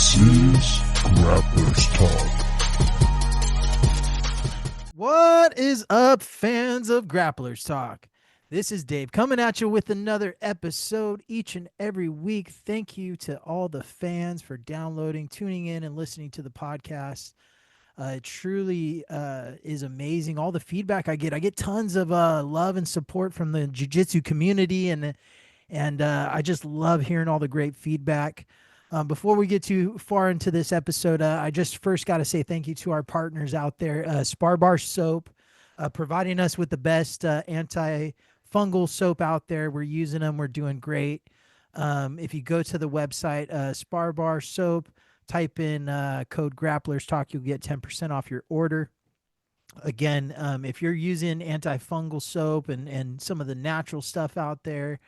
This is Grapplers Talk. What is up, fans of Grapplers Talk? This is Dave coming at you with another episode each and every week. Thank you to all the fans for downloading, tuning in, and listening to the podcast. It truly is amazing. All the feedback I get tons of love and support from the Jiu-Jitsu community, and I just love hearing all the great feedback. Before we get too far into this episode, I just first got to say thank you to our partners out there, Spar Bar Soap, providing us with the best anti-fungal soap out there. We're using them. We're doing great. If you go to the website, Spar Bar Soap, type in code Grapplers Talk, you'll get 10% off your order. Again, if you're using antifungal soap and some of the natural stuff out there,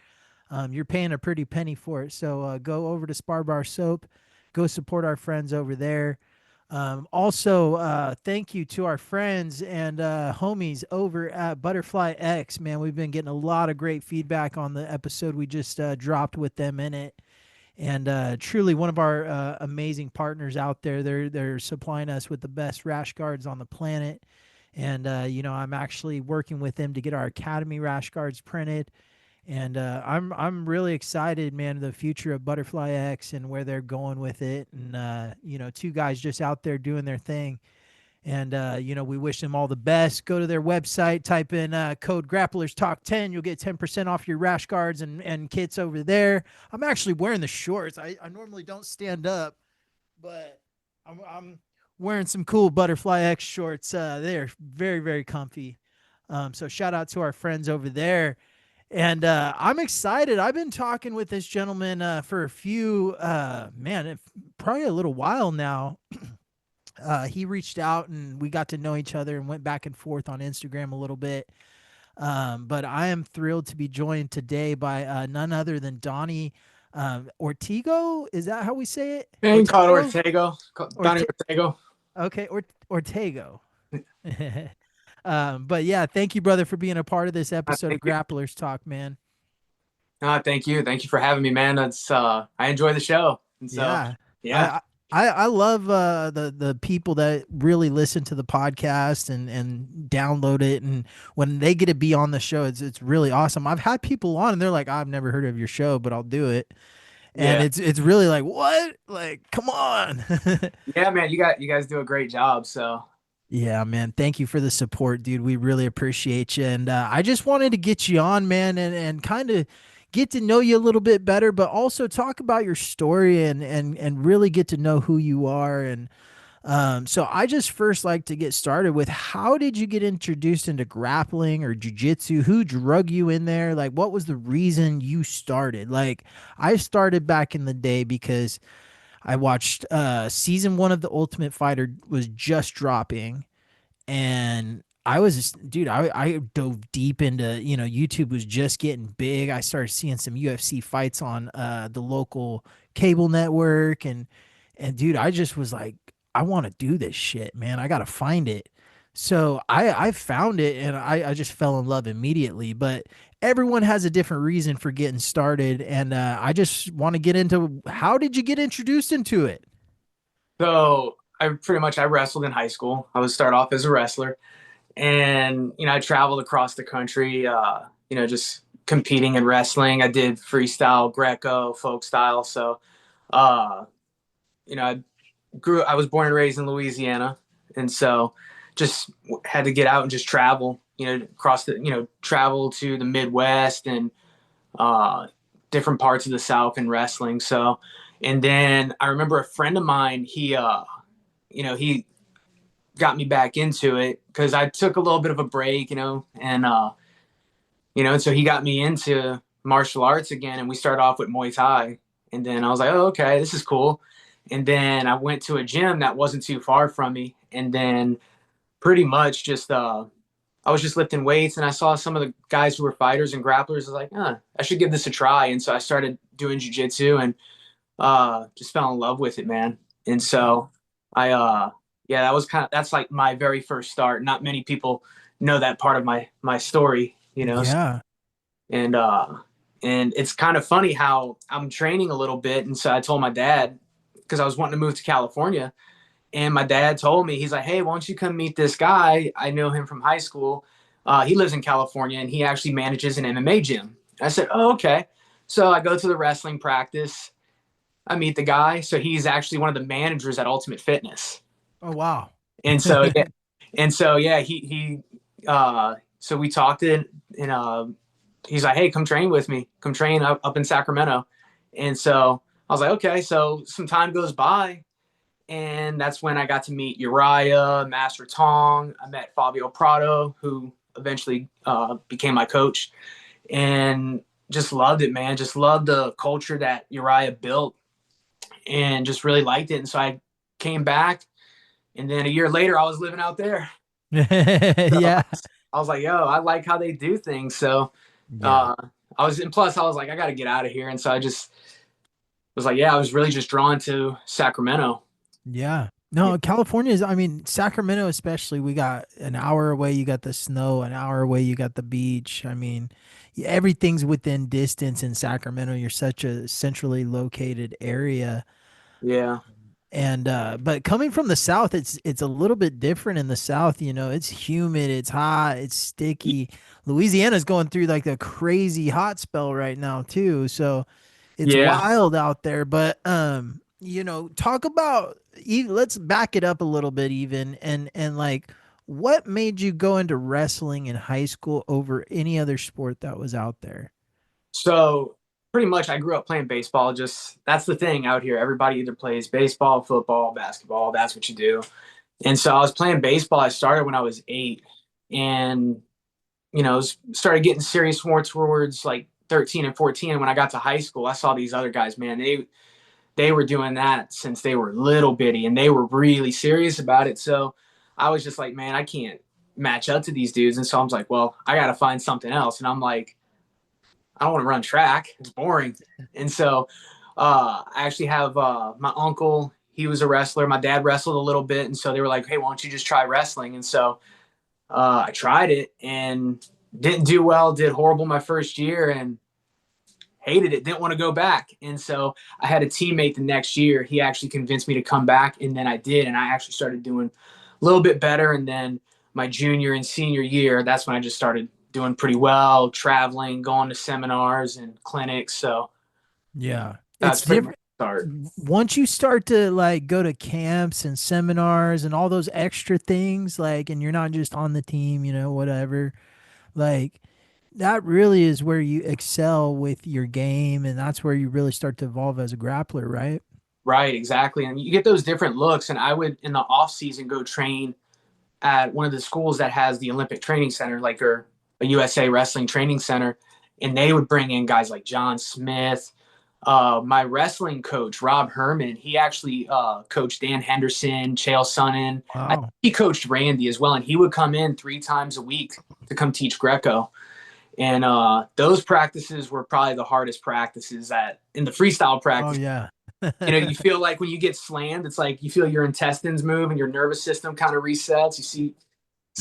you're paying a pretty penny for it. So go over to Spar Bar Soap, go support our friends over there. Also, thank you to our friends and homies over at Butterfly X. Man, we've been getting a lot of great feedback on the episode we just dropped with them in it. And truly one of our amazing partners out there. They're supplying us with the best rash guards on the planet. And, I'm actually working with them to get our Academy rash guards printed. And I'm really excited, man, the future of Butterfly X and where they're going with it. And, two guys just out there doing their thing. And, we wish them all the best. Go to their website, type in code Grapplers Talk 10. You'll get 10% off your rash guards and kits over there. I'm actually wearing the shorts. I normally don't stand up, but I'm wearing some cool Butterfly X shorts. They're very, very comfy. So shout out to our friends over there. And I'm excited. I've been talking with this gentleman for a few, probably a little while now. He reached out and we got to know each other and went back and forth on Instagram a little bit. But I am thrilled to be joined today by none other than Donnie Ortego. Is that how we say it? Yeah, you can call it Ortego. Donnie Ortego. Okay, Ortego. But yeah, thank you, brother, for being a part of this episode of Grapplers Talk, man. Thank you. Thank you for having me, man. That's I enjoy the show. And so, yeah. I love the people that really listen to the podcast and download it, and when they get to be on the show, it's really awesome. I've had people on and they're like, I've never heard of your show, but I'll do it. And it's really like, what? Like, come on. Yeah, man, you guys do a great job. So yeah, man. Thank you for the support, dude. We really appreciate you. And I just wanted to get you on, man, and kind of get to know you a little bit better, but also talk about your story and really get to know who you are. And so I just first like to get started with, how did you get introduced into grappling or jiu-jitsu? Who drug you in there? Like, what was the reason you started? Like, I started back in the day because I watched season 1 of The Ultimate Fighter was just dropping, and I dove deep into, YouTube was just getting big. I started seeing some UFC fights on the local cable network, and dude, I just was like, I want to do this shit, man. I got to find it. So I found it, and I just fell in love immediately. But everyone has a different reason for getting started, and I just want to get into, how did you get introduced into it? So I wrestled in high school. I would start off as a wrestler, and I traveled across the country, just competing in wrestling. I did freestyle, Greco, folk style. So, I was born and raised in Louisiana, and so just had to get out and just travel, travel to the Midwest and different parts of the South in wrestling. So, and then I remember a friend of mine, he got me back into it because I took a little bit of a break, and so he got me into martial arts again, and we started off with Muay Thai. And then I was like, oh, okay, this is cool. And then I went to a gym that wasn't too far from me. And then pretty much just, I was just lifting weights, and I saw some of the guys who were fighters and grapplers. I was like, I should give this a try. And so I started doing jiu-jitsu and just fell in love with it, man. And so that's like my very first start. Not many people know that part of my story, Yeah. And it's kind of funny how I'm training a little bit. And so I told my dad, because I was wanting to move to California. And my dad told me, he's like, hey, why don't you come meet this guy? I know him from high school. He lives in California, and he actually manages an MMA gym. I said, oh, okay. So I go to the wrestling practice. I meet the guy. So he's actually one of the managers at Ultimate Fitness. Oh, wow. And so, yeah, so we talked and he's like, hey, come train with me. Come train up in Sacramento. And so I was like, okay. So some time goes by. And that's when I got to meet Uriah, Master Tong. I met Fabio Prado, who eventually became my coach, and just loved it, man. Just loved the culture that Uriah built and just really liked it. And so I came back, and then a year later, I was living out there. So Yeah. I was like, yo, I like how they do things. So Yeah. plus I was like, I got to get out of here. And so I just was like, yeah, I was really just drawn to Sacramento. Yeah. No, California is, I mean, Sacramento especially, we got an hour away, you got the snow, an hour away, you got the beach. I mean, everything's within distance in Sacramento. You're such a centrally located area. Yeah. And but coming from the south, it's a little bit different in the south, you know. It's humid, it's hot, it's sticky. Louisiana's going through like a crazy hot spell right now too. So it's Yeah. wild out there, but you know, talk about let's back it up a little bit even and like what made you go into wrestling in high school over any other sport that was out there? So pretty much I grew up playing baseball. Just that's the thing out here. Everybody either plays baseball, football, basketball. That's what you do. And so I was playing baseball. I started when I was 8 and, started getting serious more towards like 13 and 14. And when I got to high school, I saw these other guys, man, they were doing that since they were little bitty and they were really serious about it. So I was just like, man, I can't match up to these dudes. And so I was like, well, I got to find something else. And I'm like, I don't want to run track. It's boring. And so I actually have my uncle. He was a wrestler. My dad wrestled a little bit. And so they were like, hey, why don't you just try wrestling? And so I tried it and didn't do well, did horrible my first year and hated it, didn't want to go back. And so I had a teammate the next year. He actually convinced me to come back. And then I did. And I actually started doing a little bit better. And then my junior and senior year, that's when I just started doing pretty well, traveling, going to seminars and clinics. So Yeah. that's It's pretty much different. the start. Once you start to like go to camps and seminars and all those extra things, like, and you're not just on the team, you know, whatever, like, that really is where you excel with your game. And that's where you really start to evolve as a grappler, right? Right, exactly. And you get those different looks. And I would, in the off season, go train at one of the schools that has the Olympic Training Center, like or a USA Wrestling Training Center. And they would bring in guys like John Smith. My wrestling coach, Rob Herman, he actually coached Dan Henderson, Chael Sonnen. Wow. He coached Randy as well. And he would come in 3 times a week to come teach Greco. And those practices were probably the hardest practices in the freestyle practice. Oh, yeah. You feel like when you get slammed, it's like you feel your intestines move and your nervous system kind of resets. You see,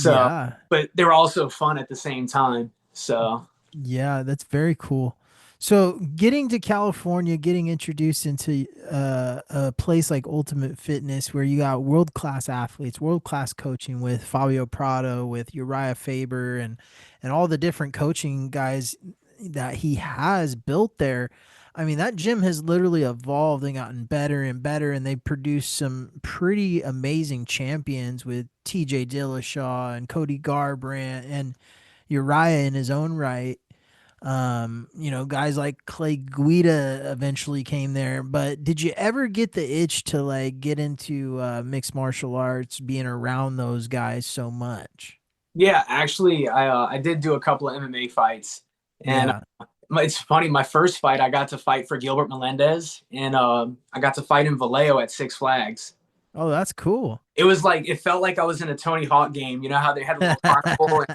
Yeah. but they were also fun at the same time. So Yeah, that's very cool. So, getting to California, getting introduced into a place like Ultimate Fitness, where you got world class athletes, world class coaching with Fabio Prado, with Uriah Faber, and all the different coaching guys that he has built there. I mean, that gym has literally evolved and gotten better and better, and they produced some pretty amazing champions with T.J. Dillashaw and Cody Garbrandt and Uriah in his own right. You know, guys like Clay Guida eventually came there, but did you ever get the itch to like get into mixed martial arts, being around those guys so much? yeah, actually, I did do a couple of MMA fights, and Yeah. it's funny. My first fight, I got to fight for Gilbert Melendez, and I got to fight in Vallejo at Six Flags. Oh, that's cool. It was like it felt like I was in a Tony Hawk game. You know how they had a little carnival,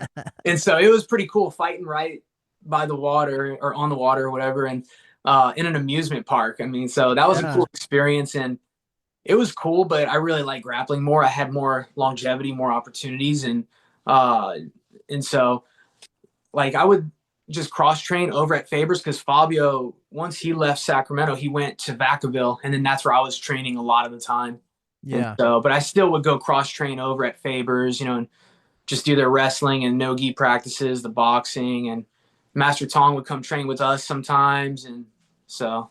and so it was pretty cool fighting right by the water or on the water or whatever, and in an amusement park. I mean, so that was a Yeah. cool experience, and it was cool. But I really like grappling more. I had more longevity, more opportunities, uh, and so like I would just cross train over at Faber's because Fabio, once he left Sacramento, he went to Vacaville, and then that's where I was training a lot of the time. And Yeah. so, but I still would go cross train over at Faber's, and just do their wrestling and no-gi practices, the boxing, and Master Tong would come train with us sometimes. And so,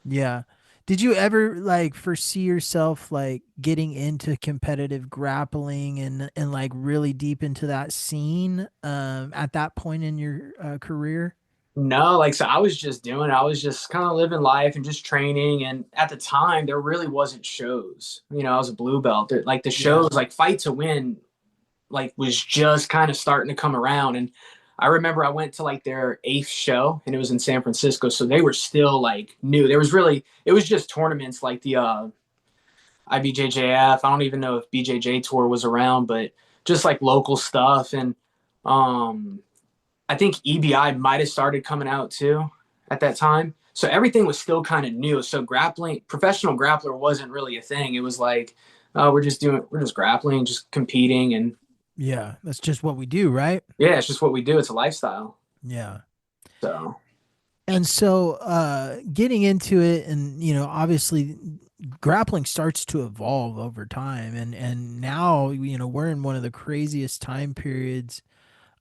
Yeah. Did you ever like foresee yourself like getting into competitive grappling and like really deep into that scene at that point in your career? no, so I was just kind of living life and just training. And at the time, there really wasn't shows. I was a blue belt. Like the Yeah. shows, like Fight to Win, like was just kind of starting to come around. And I remember I went to like their 8th show and it was in San Francisco. So they were still like new. It was just tournaments like the IBJJF. I don't even know if BJJ tour was around, but just like local stuff. And I think EBI might have started coming out too at that time. So everything was still kind of new. So professional grappler wasn't really a thing. It was like, we're just grappling, just competing. And Yeah, that's just what we do, right? yeah, it's just what we do. It's a lifestyle. Yeah. So And so getting into it and obviously grappling starts to evolve over time and now we're in one of the craziest time periods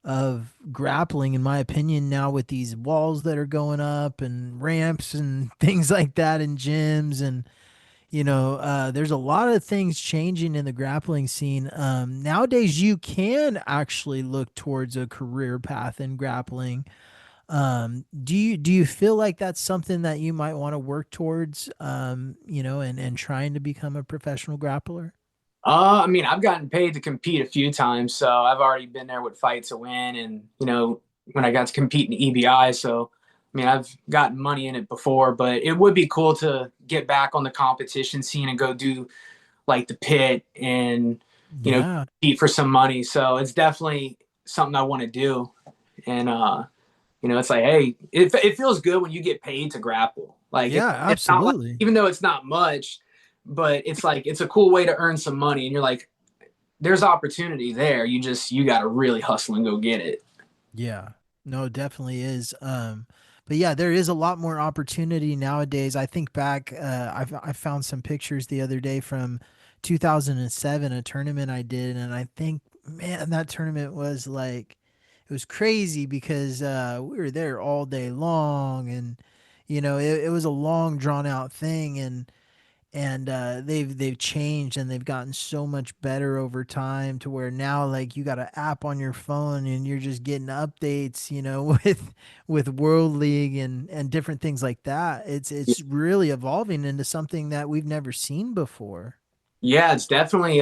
of grappling in my opinion now with these walls that are going up and ramps and things like that in gyms and there's a lot of things changing in the grappling scene. Nowadays you can actually look towards a career path in grappling. Do you feel like that's something that you might want to work towards, and trying to become a professional grappler? I mean, I've gotten paid to compete a few times, so I've already been there with Fight to Win, and when I got to compete in EBI. So, I mean, I've gotten money in it before, but it would be cool to get back on the competition scene and go do like the pit and Yeah. compete for some money. So it's definitely something I want to do, and it's like, hey, it feels good when you get paid to grapple. Like Yeah, it's not like, absolutely. even though it's not much, but it's like it's a cool way to earn some money, and you're like, there's opportunity there. You got to really hustle and go get it. Yeah. No, it definitely is. But yeah, there is a lot more opportunity nowadays. I think back, I found some pictures the other day from 2007, a tournament I did, and I think, man, that tournament was like, it was crazy because we were there all day long, and it was a long, drawn out thing, and they've changed and they've gotten so much better over time to where now like you got an app on your phone and you're just getting updates with World League and different things like that. It's really evolving into something that we've never seen before. Yeah, it's definitely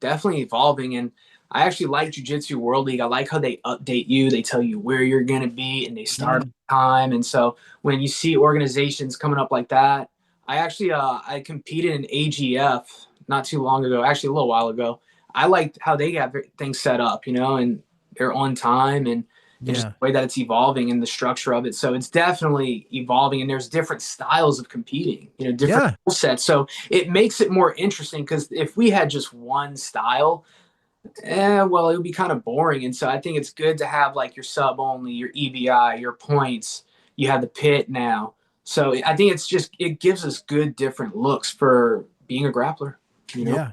evolving, and I actually like Jiu-Jitsu World League. I like how they update you. They tell you where you're gonna be, and they start Yeah. time. And so when you see organizations coming up like that, I actually I competed in AGF not too long ago, actually a little while ago. I liked how they got things set up, and they're on time and just Yeah. the way that it's evolving and the structure of it. So it's definitely evolving, and there's different styles of competing, different Yeah. sets. So it makes it more interesting because if we had just one style, well, it would be kind of boring. And so I think it's good to have like your sub only, your EBI, your points. You have the pit now. So I think it gives us good different looks for being a grappler. Yeah.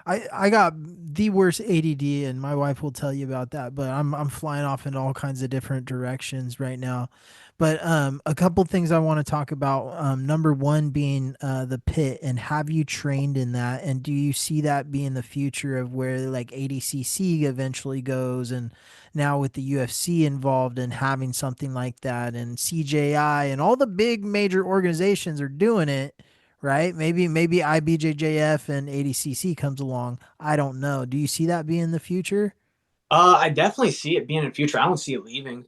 I got the worst ADD, and my wife will tell you about that. But I'm flying off in all kinds of different directions right now. But a couple things I want to talk about. Number one being the pit, and have you trained in that? And do you see that being the future of where like ADCC eventually goes, and now with the UFC involved and having something like that, and CJI and all the big major organizations are doing it, right? Maybe IBJJF and ADCC comes along. I don't know. Do you see that being the future? I definitely see it being in the future. I don't see it leaving.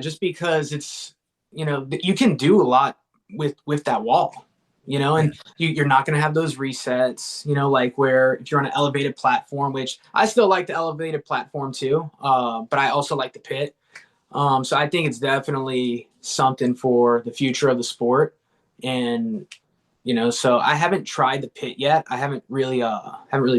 Just because it's you can do a lot with that wall, Yeah. and you're not going to have those resets, like where if you're on an elevated platform, which I still like the elevated platform too, but I also like the pit. So I think it's definitely something for the future of the sport, and so I haven't tried the pit yet. I haven't really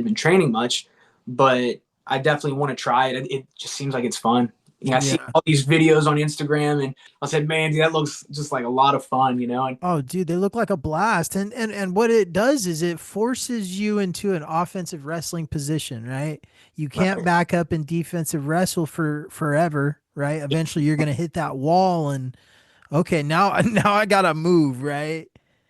been training much, but I definitely want to try it. It just seems like it's fun. I see Yeah. all these videos on Instagram, and I said, man, dude, that looks just like a lot of fun, And Oh, dude, they look like a blast. And what it does is it forces you into an offensive wrestling position, right? You can't right. back up and defensive wrestle for forever, right? Eventually you're gonna hit that wall and okay, now now I gotta move, right?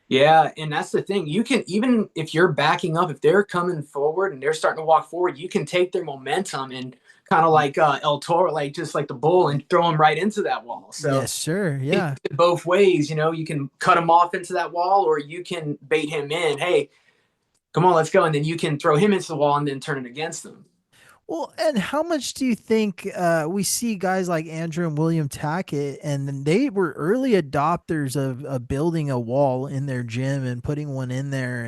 Yeah, and that's the thing. You can, even if you're backing up, if they're coming forward and they're starting to walk forward, you can take their momentum and kind of like El Toro, like just like the bull, and throw them right into that wall. So Yes, sir. it's Yeah. both ways. You can cut him off into that wall, or you can bait him in. Hey, come on, let's go, and then you can throw him into the wall and then turn it against them. Well, and how much do you think we see guys like Andrew and William Tackett, and then they were early adopters of building a wall in their gym and putting one in there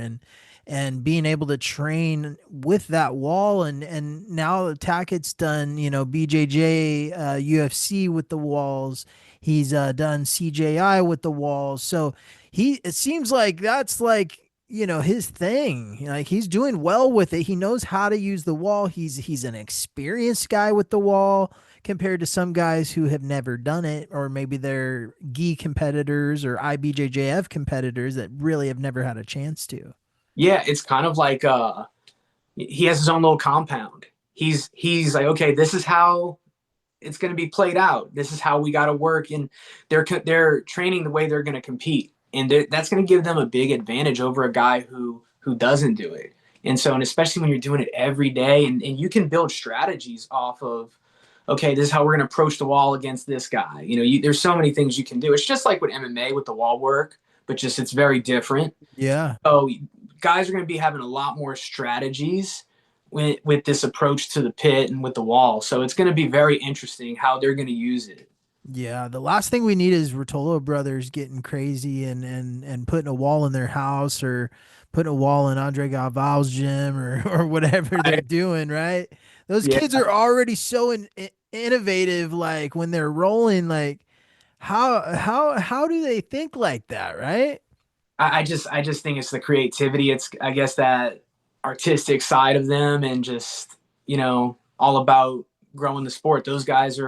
and being able to train with that wall and now Tackett's done BJJ UFC with the walls. He's done CJI with the walls. So it seems like that's like his thing. Like he's doing well with it. He knows how to use the wall. He's an experienced guy with the wall compared to some guys who have never done it, or maybe they're gi competitors or IBJJF competitors that really have never had a chance to. Yeah, it's kind of like he has his own little compound. He's like, okay, this is how it's going to be played out. This is how we got to work, and they're training the way they're going to compete, and that's going to give them a big advantage over a guy who doesn't do it. And especially when you're doing it every day, and you can build strategies off of, okay, this is how we're going to approach the wall against this guy. There's so many things you can do. It's just like with MMA with the wall work, but just it's very different. Yeah. So guys are going to be having a lot more strategies with this approach to the pit and with the wall. So it's going to be very interesting how they're going to use it. Yeah, the last thing we need is Rotolo brothers getting crazy and putting a wall in their house or putting a wall in Andre Galval's gym or whatever they're doing, right? Those Yeah, kids are already so innovative. Like when they're rolling, like how do they think like that, right? I just think it's the creativity. It's, I guess, that artistic side of them, and just all about growing the sport. Those guys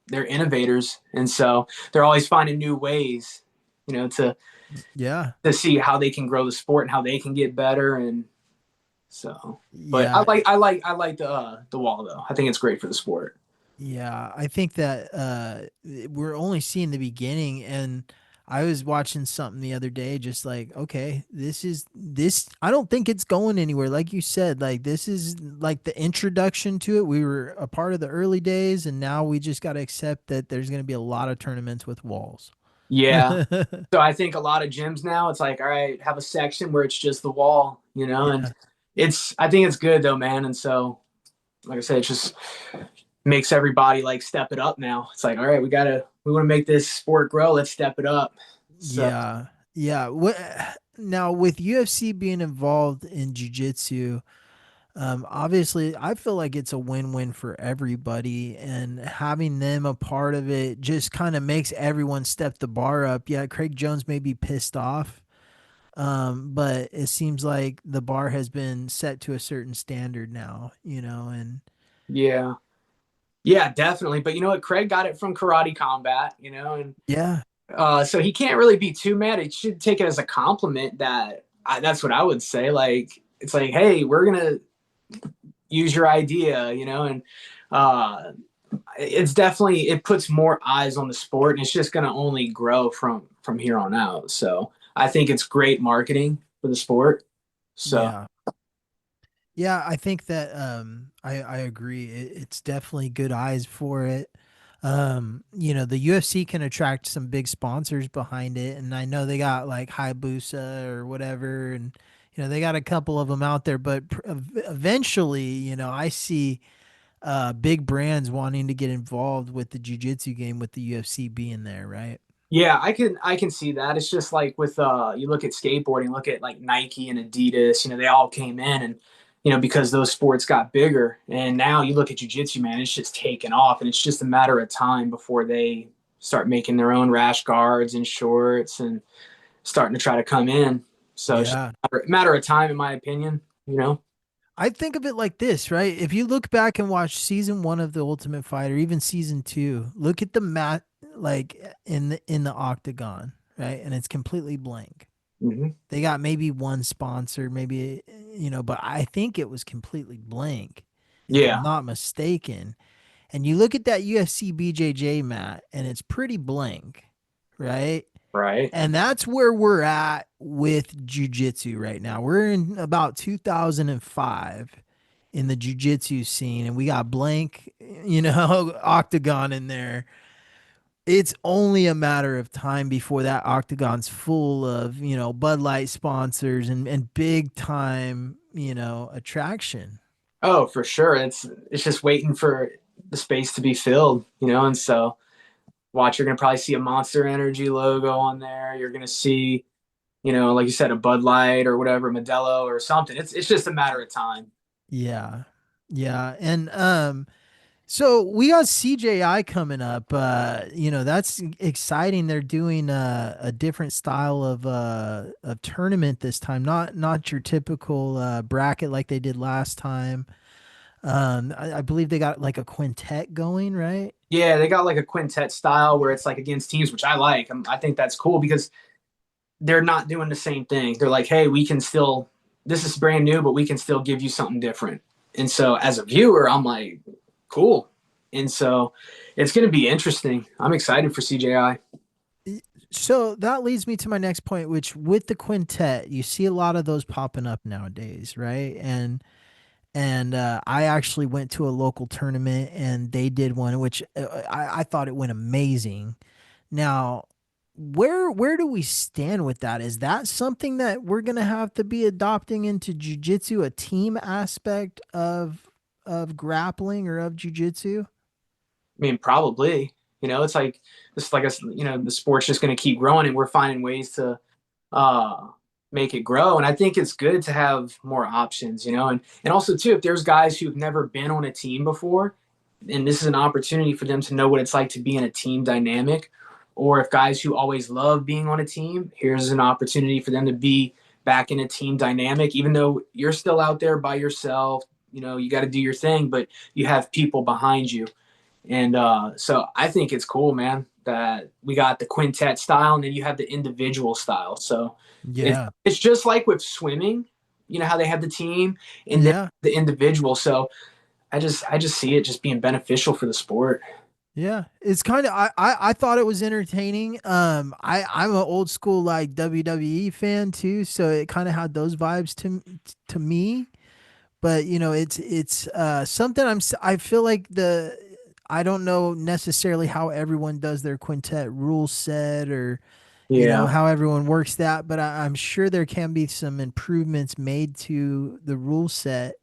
they're innovators, and so they're always finding new ways, to Yeah, see how they can grow the sport and how they can get better. And so, but yeah. I like the wall though. I think it's great for the sport. Yeah, I think that we're only seeing the beginning, and I was watching something the other day, just like, okay, this. I don't think it's going anywhere. Like you said, like this is like the introduction to it. We were a part of the early days, and now we just got to accept that there's going to be a lot of tournaments with walls. Yeah. So I think a lot of gyms now, it's like, all right, have a section where it's just the wall, and Yeah. I think it's good though, man. And so, like I said, it just makes everybody like step it up now. It's like, all right, we want to make this sport grow. Let's step it up. So Yeah. Yeah. What now with UFC being involved in jiu-jitsu, obviously, I feel like it's a win-win for everybody, and having them a part of it just kind of makes everyone step the bar up. Yeah, Craig Jones may be pissed off, but it seems like the bar has been set to a certain standard now, and yeah. Yeah, definitely. But you know what? Craig got it from karate combat, and yeah, so he can't really be too mad. He should take it as a compliment. That's what I would say. Like, it's like, hey, we're gonna use your idea, and uh, it's definitely, it puts more eyes on the sport, and it's just gonna only grow from here on out. So I think it's great marketing for the sport. So yeah. Yeah, I think that I agree. It's definitely good eyes for it. The UFC can attract some big sponsors behind it, and I know they got like Hayabusa or whatever, and they got a couple of them out there. But eventually, I see big brands wanting to get involved with the jiu-jitsu game with the UFC being there, right? yeah, I can see that. It's just like with you look at skateboarding, look at like Nike and Adidas, they all came in, and because those sports got bigger. And now you look at jiu-jitsu, man, it's just taken off, and it's just a matter of time before they start making their own rash guards and shorts and starting to try to come in. So it's just Yeah. a matter of time, in my opinion. I think of it like this, right? If you look back and watch season one of The Ultimate Fighter, even season two, look at the mat like in the octagon, right? And it's completely blank. Hmm. They got maybe one sponsor, maybe but I think it was completely blank, if I'm Yeah. not mistaken. And you look at that UFC BJJ mat, and it's pretty blank, right? Right. And that's where we're at with jujitsu right now. We're in about 2005 in the jujitsu scene, and we got blank, octagon in there. It's only a matter of time before that octagon's full of, Bud Light sponsors and big time, attraction. Oh, for sure. It's just waiting for the space to be filled, and so watch, you're gonna probably see a Monster Energy logo on there. You're gonna see, like you said, a Bud Light or whatever, Modelo or something. It's just a matter of time. Yeah. Yeah. And so we got CJI coming up. That's exciting. They're doing a different style of tournament this time. Not your typical bracket like they did last time. I believe they got like a quintet going, right? Yeah, they got like a quintet style where it's like against teams, which I like. I think that's cool because they're not doing the same thing. They're like, hey, we can still, this is brand new, but we can still give you something different. And so as a viewer, I'm like, cool. And so it's going to be interesting. I'm excited for CJI. So that leads me to my next point, which with the quintet, you see a lot of those popping up nowadays, right? And I actually went to a local tournament and they did one, which I thought it went amazing. Now, where do we stand with that? Is that something that we're gonna have to be adopting into jujitsu, a team aspect of grappling or of jujitsu? I mean, probably, it's like, it's like, the sport's just going to keep growing and we're finding ways to uh, make it grow. And I think it's good to have more options, and also too, if there's guys who've never been on a team before, and this is an opportunity for them to know what it's like to be in a team dynamic, or if guys who always love being on a team, here's an opportunity for them to be back in a team dynamic, even though you're still out there by yourself, you got to do your thing, but you have people behind you. And so I think it's cool, man, that we got the quintet style and then you have the individual style. So Yeah. it's just like with swimming, how they have the team and then Yeah. the individual. So I just see it just being beneficial for the sport. Yeah, it's kind of I thought it was entertaining. I'm an old school like WWE fan too, so it kind of had those vibes to me. But it's something I feel like I don't know necessarily how everyone does their quintet rule set or Yeah. how everyone works that, but I'm sure there can be some improvements made to the rule set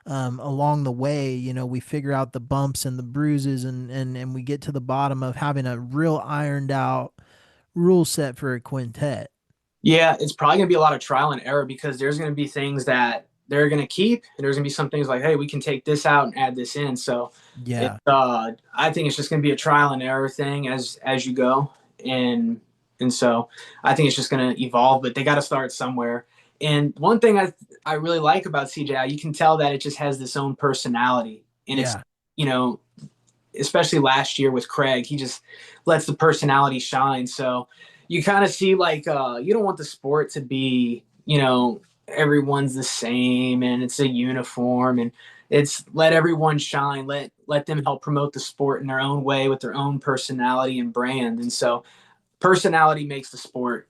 along the way. We figure out the bumps and the bruises and we get to the bottom of having a real ironed out rule set for a quintet. Yeah, it's probably going to be a lot of trial and error because there's going to be things that they're going to keep, and there's going to be some things like, hey, we can take this out and add this in. So Yeah. I think it's just going to be a trial and error thing as you go, and so I think it's just going to evolve. But they got to start somewhere. And one thing I really like about CJI, you can tell that it just has this own personality, and it's Yeah. you know especially last year with Craig, he just lets the personality shine. So you kind of see like you don't want the sport to be, everyone's the same and it's a uniform, and it's let everyone shine, let them help promote the sport in their own way with their own personality and brand. And so personality makes the sport.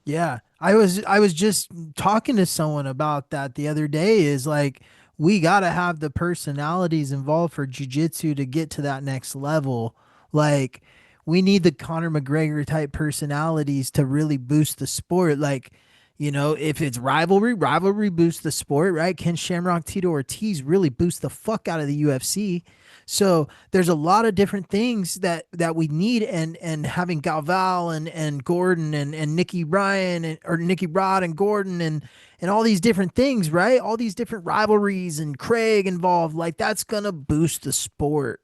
Yeah. I was just talking to someone about that the other day is like we got to have the personalities involved for jujitsu to get to that next level. Like we need the Conor McGregor type personalities to really boost the sport. Like, if it's rivalry boosts the sport, right? Ken Shamrock, Tito Ortiz really boost the fuck out of the UFC. So there's a lot of different things that we need, and having Galval and Gordon and Nicky Ryan or Nicky Rod and Gordon and all these different things, right? All these different rivalries and Craig involved, like that's gonna boost the sport.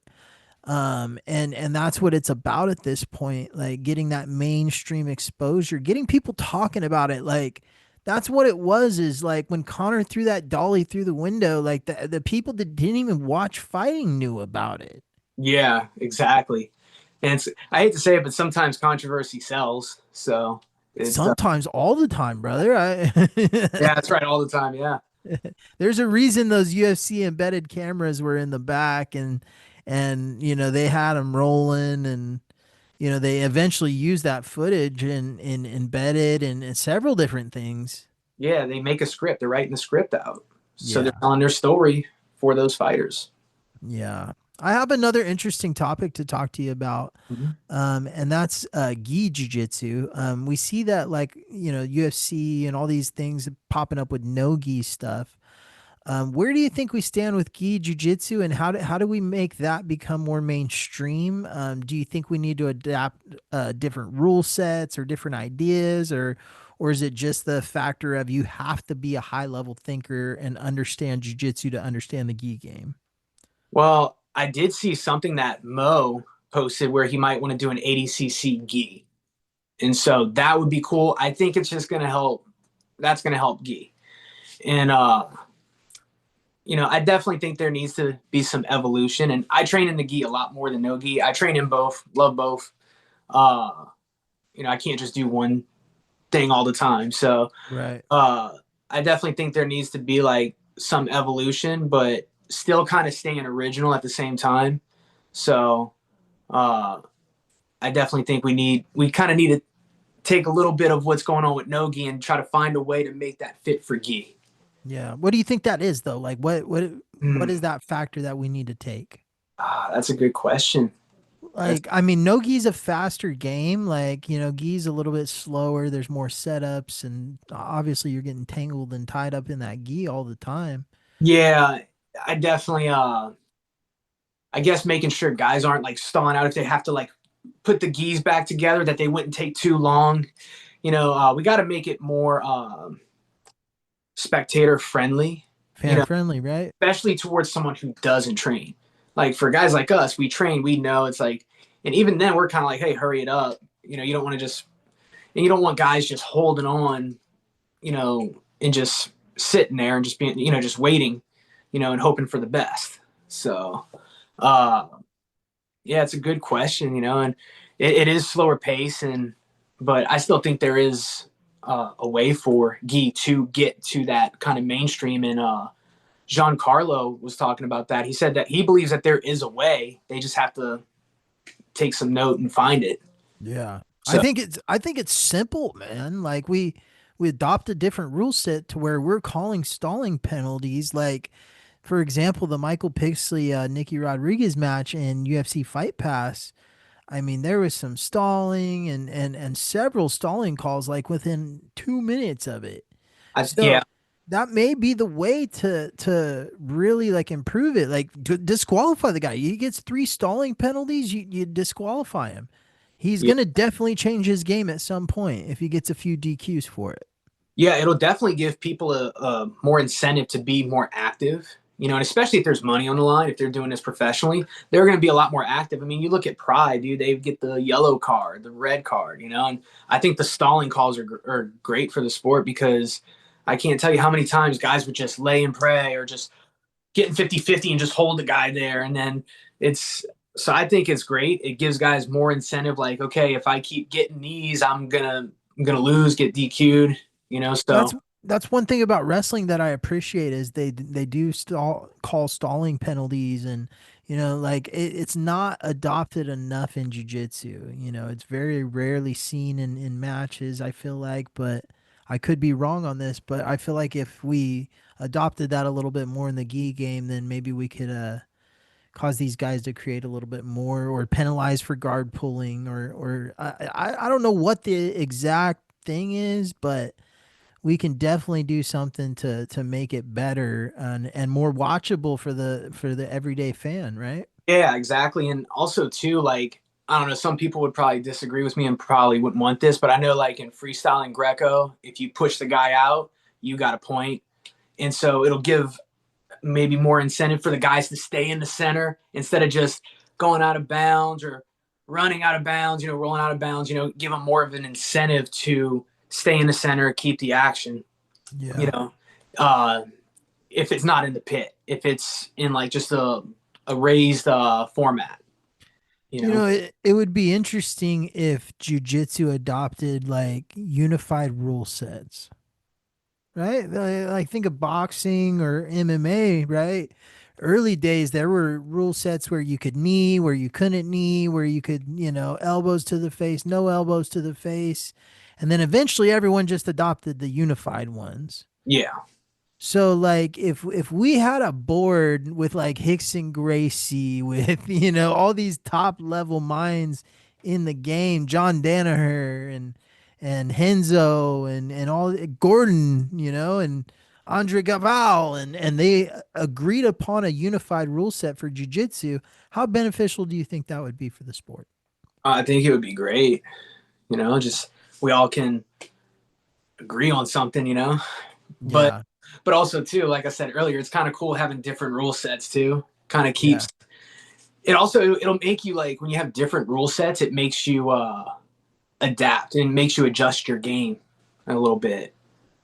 And that's what it's about at this point, like getting that mainstream exposure, getting people talking about it. Like That's what it was, is like when Connor threw that dolly through the window, like the people that didn't even watch fighting knew about it. Yeah, exactly. And I hate to say it, but sometimes controversy sells. So it's Sometimes, all the time, brother. yeah, that's right, all the time. Yeah. There's a reason those UFC embedded cameras were in the back, and they had them rolling, and they eventually used that footage and embedded and several different things. Yeah, they make a script. They're writing the script out. So they're Yeah. telling their story for those fighters. Yeah. I have another interesting topic to talk to you about. Mhm. And that's gi jiu-jitsu. We see that, like, UFC and all these things popping up with no gi stuff. Where do you think we stand with gi jiu-jitsu, and how do we make that become more mainstream? Do you think we need to adapt different rule sets or different ideas, or is it just the factor of you have to be a high level thinker and understand jiu-jitsu to understand the gi game? Well, I did see something that Mo posted where he might want to do an 80cc gi. And so that would be cool. I think it's just going to help. That's going to help gi. And, I definitely think there needs to be some evolution. And I train in the gi a lot more than no gi. I train in both, love both. Uh, I can't just do one thing all the time. So, Right. I definitely think there needs to be like some evolution, but still kind of staying original at the same time. So, uh, I definitely think we kind of need to take a little bit of what's going on with no gi and try to find a way to make that fit for gi. Yeah. What do you think that is, though? Like, what Mm, is that factor that we need to take? that's a good question. That's Like, I mean, no gi's a faster game. Like, gi's a little bit slower. There's more setups, and obviously you're getting tangled and tied up in that gi all the time. yeah. I definitely I guess making sure guys aren't like stalling out if they have to like put the gis back together, that they wouldn't take too long. We got to make it more spectator friendly. You Fan know, friendly, right? especially towards someone who doesn't train. Like for guys like us, we train, we know it's like, and even then we're kind of like, hey, hurry it up. You don't want to just, and you don't want guys just holding on, and just sitting there and just being, just waiting, and hoping for the best. So, uh, yeah, it's a good question, and it is slower pace, but I still think there is a way for Guy to get to that kind of mainstream. And Giancarlo was talking about that. He said that he believes that there is a way. They just have to take some note and find it. Yeah. I So think it's simple, man. Like, we adopt a different rule set to where we're calling stalling penalties. Like, for example, the Michael Pixley Nicky Rodriguez match in UFC Fight Pass. I mean, there was some stalling and several stalling calls like within 2 minutes of it. yeah, So that may be the way to really like improve it. Like, to disqualify the guy. He gets 3 stalling penalties, you disqualify him. He's yeah, gonna definitely change his game at some point if he gets a few DQs for it. yeah. It'll definitely give people a more incentive to be more active. And especially if there's money on the line, if they're doing this professionally, they're going to be a lot more active. I mean, you look at Pride, dude; they get the yellow card, the red card, and I think the stalling calls are great for the sport, because I can't tell you how many times guys would just lay and pray or just getting 50-50 and just hold the guy there. And then it's, so I think it's great. It gives guys more incentive. Like, okay, if I keep getting these, I'm gonna lose, get DQ'd, so. That's one thing about wrestling that I appreciate, is they do call stalling penalties, and like, it's not adopted enough in jiu-jitsu. It's very rarely seen in matches, I feel like, but I could be wrong on this, but I feel like if we adopted that a little bit more in the gi game, then maybe we could cause these guys to create a little bit more, or penalize for guard pulling, or I don't know what the exact thing is, but we can definitely do something to make it better and more watchable for the everyday fan, right? Yeah, exactly. And also too, like, I don't know, some people would probably disagree with me and probably wouldn't want this, but I know like in freestyle Greco, if you push the guy out, you got a point. And so it'll give maybe more incentive for the guys to stay in the center instead of just going out of bounds or running out of bounds, rolling out of bounds, give them more of an incentive to stay in the center, keep the action. you Yeah. know, uh, if it's not in the pit, if it's in like just a raised format, you You know. know, it would be interesting if jujitsu adopted like unified rule sets, right? Like think of boxing or MMA, right? Early days, there were rule sets where you could knee, where you couldn't knee, where you could, elbows to the face, no elbows to the face. And then eventually everyone just adopted the unified ones. Yeah, So like if we had a board with like Hickson Gracie with all these top level minds in the game, John Danaher and Henzo and all Gordon, and Andre Gaval and they agreed upon a unified rule set for jiu-jitsu, how beneficial do you think that would be for the sport? I think it would be great. Just we all can agree on something. But Yeah. but also too, like I said earlier, it's kind of cool having different rule sets too. Kind of Yeah. keeps it also it'll make you like when you have different rule sets, it makes you adapt and makes you adjust your game a little bit,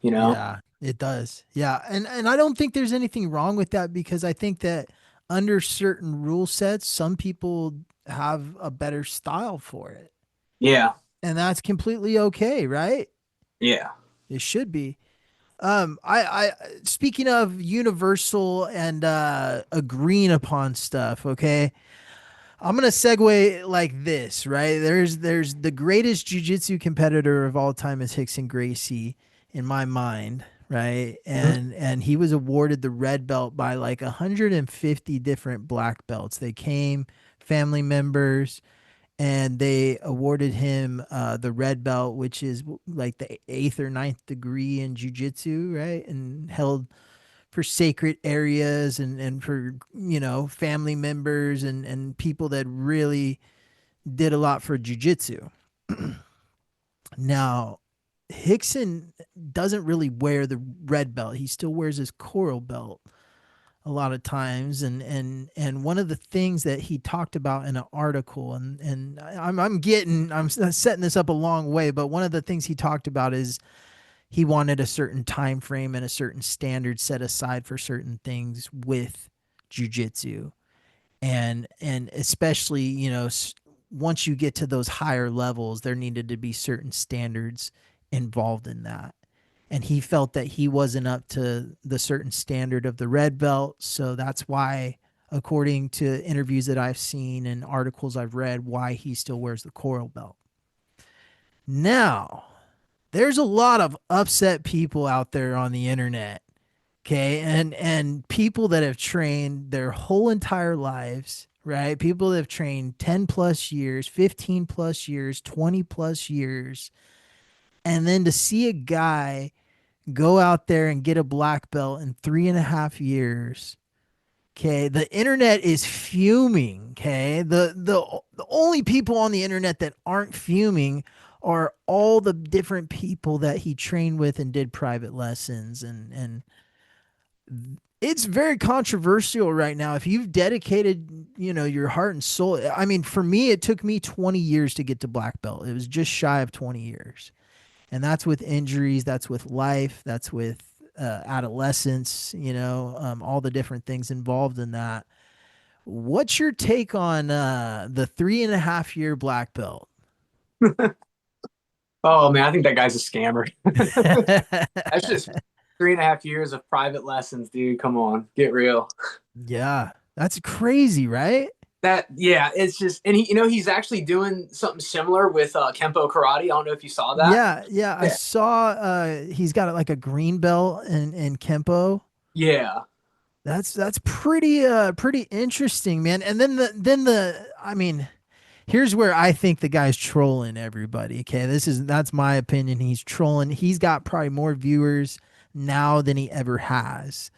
you know? Yeah, it does. Yeah. And I don't think there's anything wrong with that because I think that under certain rule sets, some people have a better style for it. Yeah. And that's completely okay, right? Yeah. It should be. I speaking of universal and agreeing upon stuff, okay? I'm gonna segue like this, right? There's the greatest jujitsu competitor of all time is Rickson Gracie in my mind, right? And he was awarded the red belt by like 150 different black belts. They came, family members, and they awarded him the red belt, which is like the eighth or ninth degree in jujitsu, right? And held for sacred areas and for family members and people that really did a lot for jujitsu. Now, Rickson doesn't really wear the red belt. He still wears his coral belt a lot of times, and one of the things that he talked about in an article, and I'm setting this up a long way, but one of the things he talked about is he wanted a certain time frame and a certain standard set aside for certain things with jujitsu, and especially once you get to those higher levels, there needed to be certain standards involved in that. And he felt that he wasn't up to the certain standard of the red belt, so that's why, according to interviews that I've seen and articles I've read, why he still wears the coral belt. Now, there's a lot of upset people out there on the internet, okay, and people that have trained their whole entire lives, right? People that have trained 10 plus years, 15 plus years, 20 plus years, and then to see a guy go out there and get a black belt in 3.5 years. Okay, the internet is fuming. Okay, the only people on the internet that aren't fuming are all the different people that he trained with and did private lessons, and it's very controversial right now. If you've dedicated, your heart and soul. I mean, for me, it took me 20 years to get to black belt. It was just shy of 20 years, and that's with injuries, that's with life, that's with adolescence, all the different things involved in that. What's your take on the 3.5 year black belt? Oh man, I think that guy's a scammer. That's just 3.5 years of private lessons, dude. Come on, get real. Yeah, that's crazy, right? That yeah, it's just and he's actually doing something similar with Kempo karate. I don't know if you saw that. Yeah, yeah. I Yeah. saw he's got like a green belt in Kempo. Yeah. That's pretty interesting, man. And then the I mean, here's where I think the guy's trolling everybody. Okay, that's my opinion. He's trolling. He's got probably more viewers now than he ever has.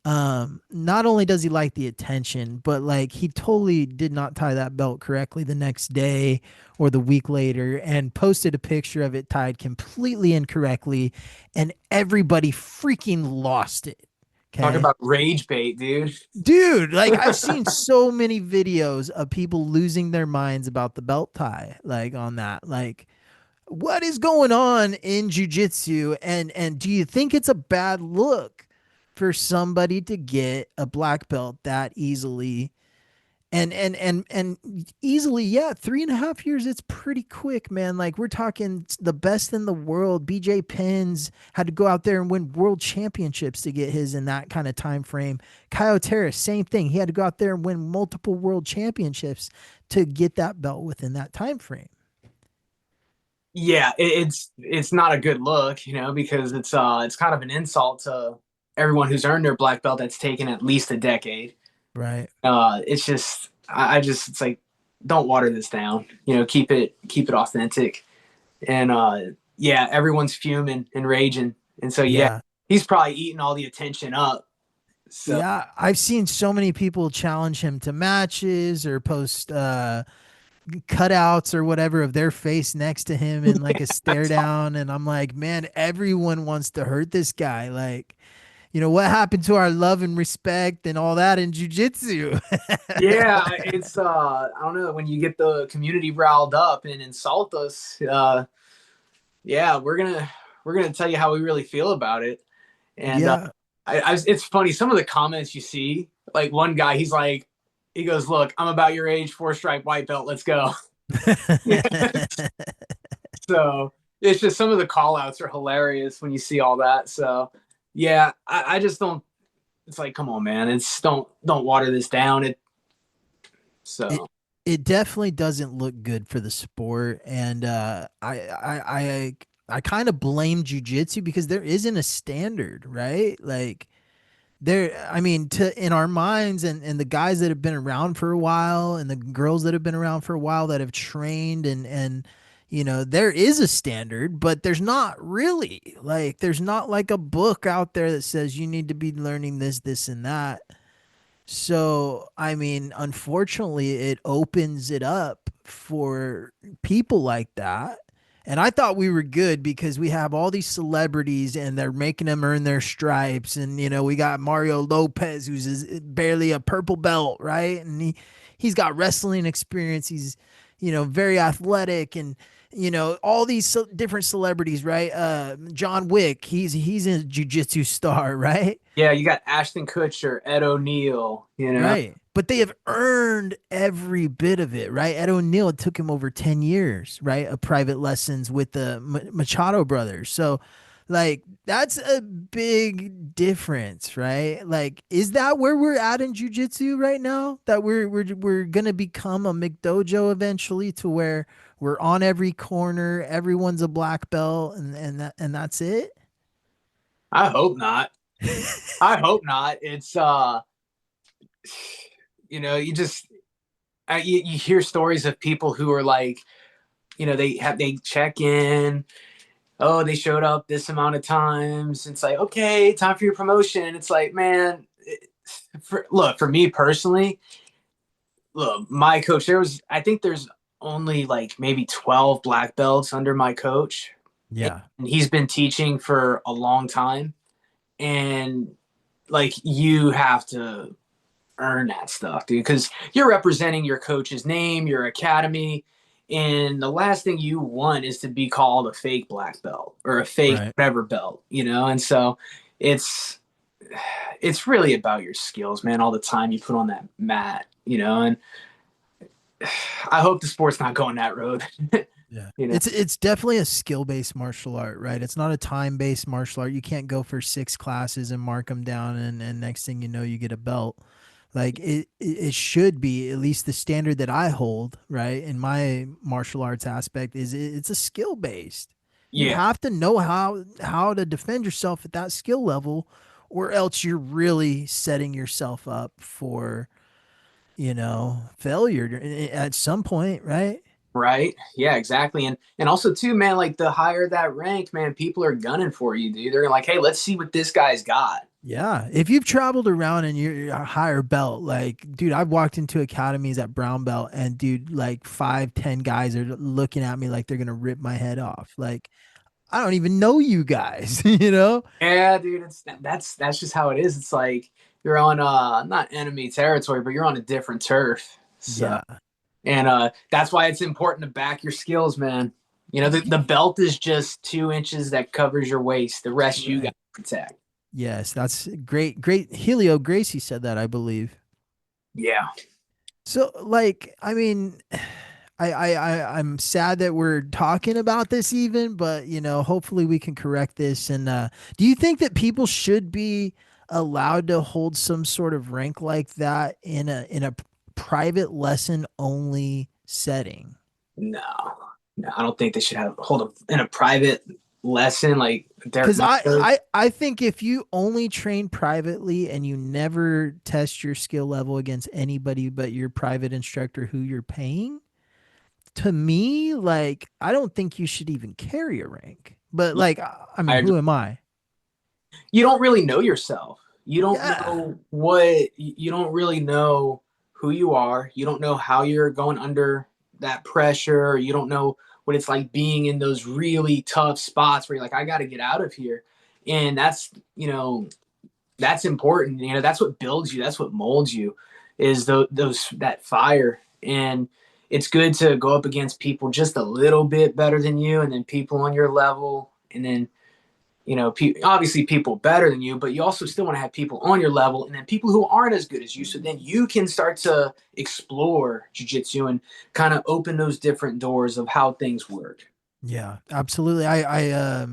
Not only does he like the attention, but like he totally did not tie that belt correctly the next day or the week later and posted a picture of it tied completely incorrectly, and everybody freaking lost it. Talk Okay. about rage bait, dude. Dude, like I've seen so many videos of people losing their minds about the belt tie, like on that. Like What is going on in jiu-jitsu, and do you think it's a bad look for somebody to get a black belt that easily? And easily, yeah, 3.5 years, it's pretty quick, man. Like, we're talking the best in the world. BJ Penn had to go out there and win world championships to get his in that kind of time frame. Kyle Terrace, same thing. He had to go out there and win multiple world championships to get that belt within that time frame. Yeah, it's not a good look, because it's kind of an insult to everyone who's earned their black belt that's taken at least a decade. Right. It's just it's like, don't water this down. Keep it authentic. And yeah, everyone's fuming and raging, and so yeah, Yeah. he's probably eating all the attention up. So Yeah, I've seen so many people challenge him to matches or post cutouts or whatever of their face next to him in like a stare down, and I'm like, man, everyone wants to hurt this guy. Like, what happened to our love and respect and all that in jiu-jitsu? yeah, it's I don't know, when you get the community riled up and insult us, yeah, we're gonna tell you how we really feel about it. And Yeah. it's funny, some of the comments you see, like one guy, he goes, "Look, I'm about your age, 4-stripe white belt, let's go." So it's just, some of the call outs are hilarious when you see all that. So yeah, I just don't, it's like, come on, man, it's don't water this down. it So it definitely doesn't look good for the sport, and I kind of blame jujitsu because there isn't a standard, right? Like, there, I mean, to in our minds, and the guys that have been around for a while and the girls that have been around for a while that have trained, and there is a standard, but there's not really, like, there's not like a book out there that says you need to be learning this and that. So, I mean, unfortunately, it opens it up for people like that. And I thought we were good because we have all these celebrities and they're making them earn their stripes. And, we got Mario Lopez, barely a purple belt, right? And he's got wrestling experience. He's, very athletic, and, all these different celebrities, right? John Wick, he's a jujitsu star, right? yeah, you got Ashton Kutcher, Ed O'Neill. Right. But they have earned every bit of it, right? Ed O'Neill, it took him over 10 years, right? Of private lessons with the Machado brothers. So, like, that's a big difference, right? Like, is that where we're at in jiu-jitsu right now? That we're going to become a McDojo eventually, to where we're on every corner, everyone's a black belt, and that's it? I hope not. I hope not. It's you just, you hear stories of people who are like, they check in. Oh, they showed up this amount of times. It's like, okay, time for your promotion. It's like, man, for me personally, look, my coach, I think there's only like maybe 12 black belts under my coach. Yeah. And he's been teaching for a long time. And like, you have to earn that stuff, dude, because you're representing your coach's name, your academy, and the last thing you want is to be called a fake black belt or a fake Right. whatever belt, and so it's really about your skills, man, all the time you put on that mat, and I hope the sport's not going that road. Yeah. you know It's definitely a skill-based martial art, right? It's not a time-based martial art. You can't go for 6 classes and mark them down, and next thing you know, you get a belt. Like, it should be, at least the standard that I hold, right? In my martial arts aspect, is it's a skill-based. You yeah, have to know how to defend yourself at that skill level, or else you're really setting yourself up for, failure at some point, right? right, yeah, exactly. And also too, man, like, the higher that rank, man, people are gunning for you, dude. They're like, hey, let's see what this guy's got. Yeah. If you've traveled around and you're a higher belt, like, dude, I've walked into academies at brown belt, and dude, like 5, 10 guys are looking at me like they're gonna rip my head off. Like, I don't even know you guys, you know? Yeah, dude, that's just how it is. It's like you're on not enemy territory, but you're on a different turf. So, Yeah. and that's why it's important to back your skills, man. You know, the belt is just 2 inches that covers your waist. The rest you got to protect. Yes, that's great. Great. Helio Gracie said that, I believe. Yeah. So, like, I mean, I'm sad that we're talking about this even, but hopefully we can correct this. And do you think that people should be allowed to hold some sort of rank like that in a private lesson only setting? No, I don't think they should hold in a private lesson like Derek Because Moneyburg. I think if you only train privately and you never test your skill level against anybody but your private instructor who you're paying, to me, like, I don't think you should even carry a rank. But like, I mean, I agree. who am I? You don't really know yourself. You don't Yeah. know you don't really know who you are. You don't know how you're going under that pressure. You don't know what it's like being in those really tough spots where you're like, I got to get out of here. And that's important. That's what builds you. That's what molds you is that fire. And it's good to go up against people just a little bit better than you and then people on your level. And then obviously people better than you, but you also still want to have people on your level and then people who aren't as good as you. So then you can start to explore jiu-jitsu and kind of open those different doors of how things work. Yeah, absolutely. I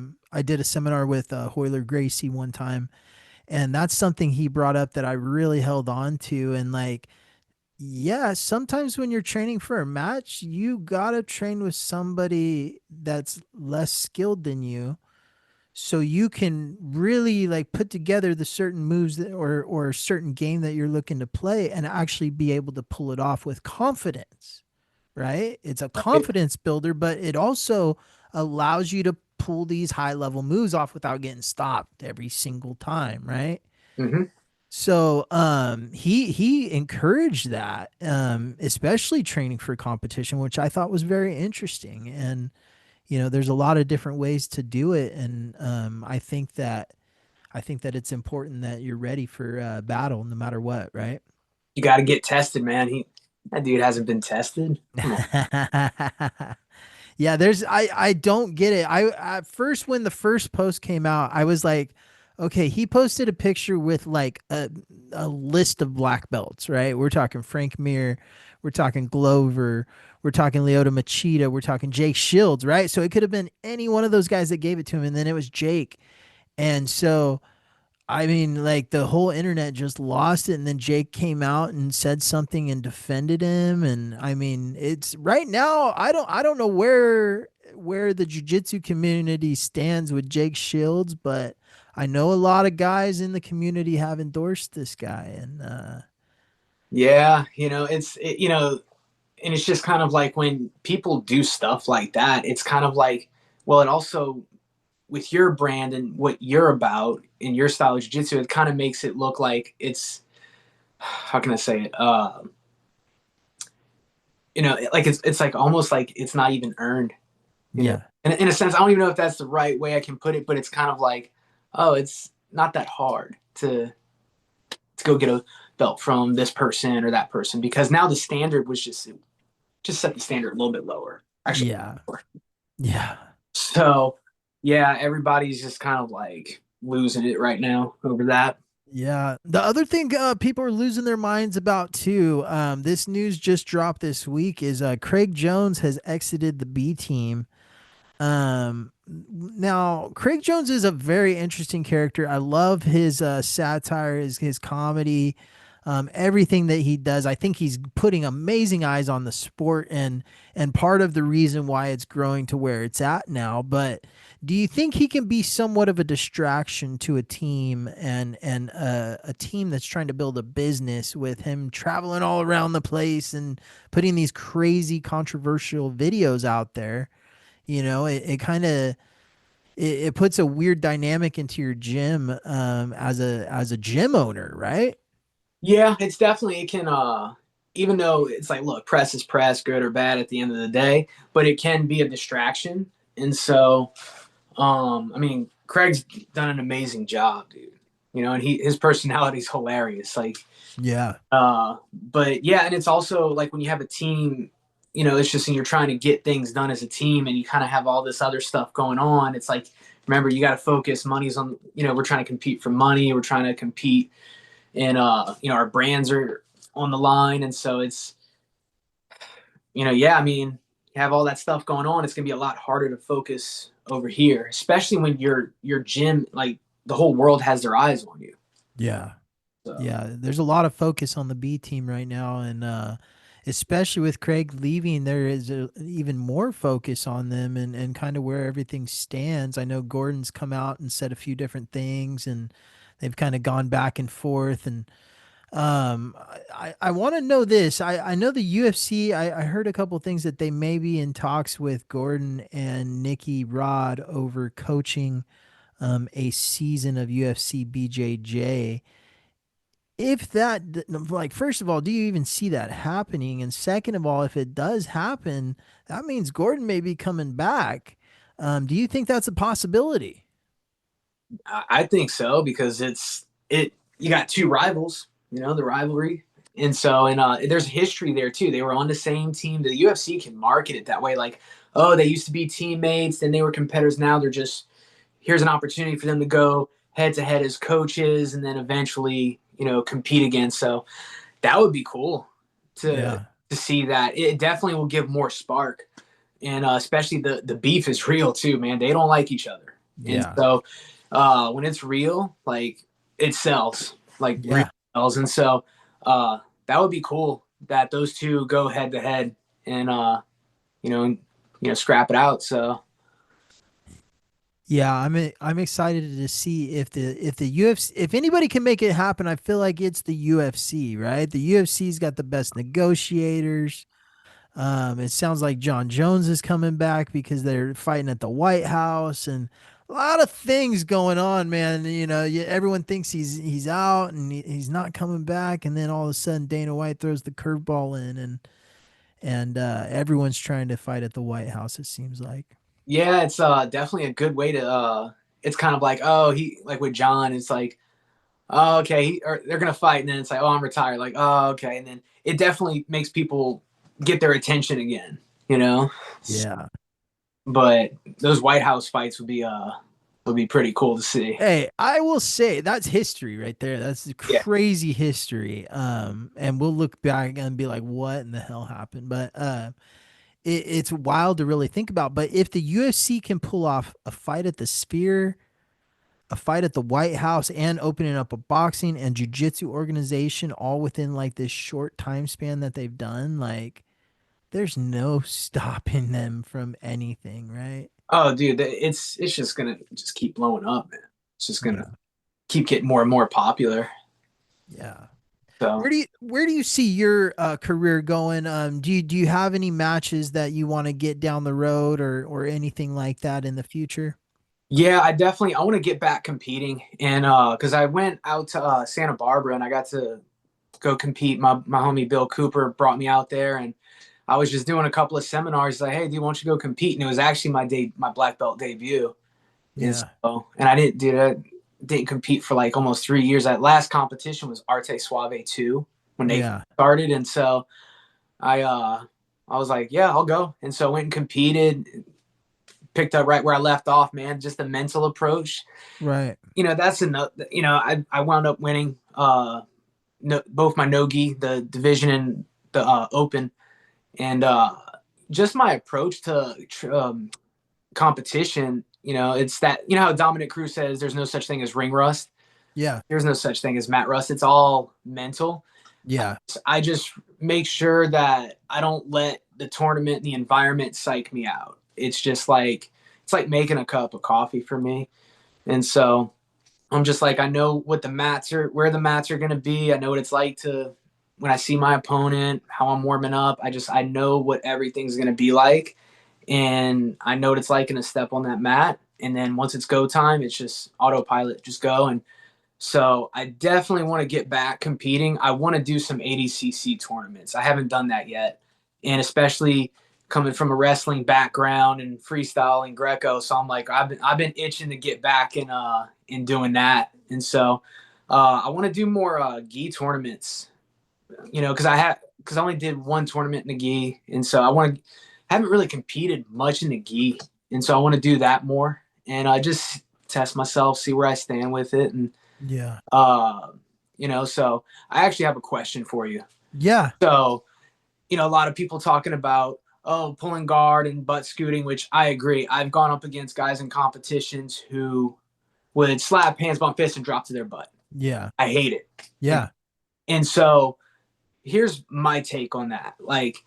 did a seminar with Hoyler Gracie one time, and that's something he brought up that I really held on to. And like, yeah, sometimes when you're training for a match, you gotta train with somebody that's less skilled than you, so you can really like put together the certain moves that, or a certain game that you're looking to play and actually be able to pull it off with confidence, right? It's a Right? confidence builder, but it also allows you to pull these high level moves off without getting stopped every single time, right? Mm-hmm. So he encouraged that, especially training for competition, which I thought was very interesting. And there's a lot of different ways to do it, and I think that it's important that you're ready for battle no matter what, right? You got to get tested, man. That dude hasn't been tested. Come on. Yeah, I don't get it. I at first, when the first post came out, I was like, okay, he posted a picture with like a list of black belts, right? We're talking Frank Mir, we're talking Glover, we're talking Leota Machida, we're talking Jake Shields, right? So it could have been any one of those guys that gave it to him, and then it was Jake. And so I mean, like, the whole internet just lost it, and then Jake came out and said something and defended him. And I mean, it's right now. I don't know where the jiu-jitsu community stands with Jake Shields, but I know a lot of guys in the community have endorsed this guy, and Yeah, and it's just kind of like when people do stuff like that, it's kind of like, well, it also with your brand and what you're about in your style of jiu-jitsu, it kind of makes it look like it's, how can I say it? Like it's like almost like it's not even earned, yeah, in a sense. I don't even know if that's the right way I can put it, but it's kind of like, oh, it's not that hard to go get a belt from this person or that person, because now the standard was just set the standard a little bit lower, actually. yeah, yeah. So yeah, everybody's just kind of like losing it right now over that. Yeah. The other thing people are losing their minds about too, this news just dropped this week, is Craig Jones has exited the B team. Now Craig Jones is a very interesting character. I love his satire, his comedy, everything that he does. I think he's putting amazing eyes on the sport, and part of the reason why it's growing to where it's at now. But do you think he can be somewhat of a distraction to a team, and a team that's trying to build a business, with him traveling all around the place and putting these crazy controversial videos out there? It kind of it puts a weird dynamic into your gym, as a gym owner, right? Yeah, it's definitely, it can even though it's like, look, press is press, good or bad at the end of the day, but it can be a distraction. And so I mean, Craig's done an amazing job, dude. And his personality's hilarious. Like, Yeah. but yeah, and it's also like when you have a team it's just, and you're trying to get things done as a team and you kind of have all this other stuff going on. It's like, remember, you got to focus. Money's on, we're trying to compete for money. We're trying to compete and, our brands are on the line. And so it's, yeah, I mean, you have all that stuff going on. It's going to be a lot harder to focus over here, especially when your gym, like the whole world has their eyes on you. Yeah. So. Yeah. There's a lot of focus on the B team right now. And, especially with Craig leaving, there is even more focus on them and kind of where everything stands. I know Gordon's come out and said a few different things, and they've kind of gone back and forth. And I want to know this. I know the UFC, I heard a couple things that they may be in talks with Gordon and Nikki Rod over coaching a season of UFC BJJ. If that, like, first of all, do you even see that happening? And second of all, if it does happen, that means Gordon may be coming back. Do you think that's a possibility? I think so, because you got two rivals, the rivalry. And so, there's history there too. They were on the same team. The UFC can market it that way. Like, oh, they used to be teammates, then they were competitors. Now they're just, here's an opportunity for them to go head to head as coaches and then eventually, compete again. So that would be cool to see that. It definitely will give more spark. And especially the beef is real too, man. They don't like each other. Yeah. And so when it's real, like, it sells, like real sells. And so that would be cool that those two go head to head and scrap it out. So yeah, I'm excited to see if the UFC, if anybody can make it happen. I feel like it's the UFC, right? The UFC's got the best negotiators. It sounds like John Jones is coming back because they're fighting at the White House, and a lot of things going on, man. Everyone thinks he's out and he's not coming back, and then all of a sudden Dana White throws the curveball in, and everyone's trying to fight at the White House. It seems like. yeah, it's definitely a good way to. It's kind of like, oh, he, like with John, it's like, oh, okay, or they're gonna fight, and then it's like, oh, I'm retired. Like, oh, okay, and then it definitely makes people get their attention again. Yeah. But those White House fights would be pretty cool to see. Hey, I will say that's history right there. That's crazy history. And we'll look back and be like, what in the hell happened? But it's wild to really think about. But if the UFC can pull off a fight at the Sphere, a fight at the White House, and opening up a boxing and jiu-jitsu organization all within like this short time span that they've done, like, there's no stopping them from anything, right? Oh, dude, it's just gonna just keep blowing up, man. It's just gonna keep getting more and more popular. Yeah. So Where do you see your career going? Do you have any matches that you want to get down the road or anything like that in the future? yeah, I want to get back competing, and because I went out to Santa Barbara and I got to go compete. My homie Bill Cooper brought me out there, and I was just doing a couple of seminars. Like, hey, dude, why don't you go compete? And it was actually my black belt debut. Yeah. And I didn't compete for like almost 3 years. That last competition was Arte Suave 2 when they started. And so I was like, yeah, I'll go. And so I went and competed, picked up right where I left off, man. Just the mental approach. Right. That's enough. I wound up winning both my no-gi, the division and the open. And just my approach to competition, it's that, how Dominic Cruz says there's no such thing as ring rust. Yeah. There's no such thing as mat rust. It's all mental. Yeah. I just make sure that I don't let the tournament and the environment psych me out. It's like making a cup of coffee for me. And so I'm just like, I know what where the mats are going to be. I know what it's like when I see my opponent, how I'm warming up. I know what everything's going to be like. And I know what it's like to step on that mat. And then once it's go time, it's just autopilot, just go. And so I definitely want to get back competing. I want to do some ADCC tournaments. I haven't done that yet. And especially coming from a wrestling background and freestyle and Greco. So I'm like, I've been itching to get back in doing that. And so I want to do more gi tournaments, because because I only did one tournament in the gi, and so haven't really competed much in the gi, and so I want to do that more, and I just test myself, see where I stand with it, and Yeah. So I actually have a question for you. Yeah. So, a lot of people talking about, pulling guard and butt scooting, which I agree. I've gone up against guys in competitions who would slap hands, bump fists, and drop to their butt. Yeah. I hate it. Yeah. And so here's my take on that. Like,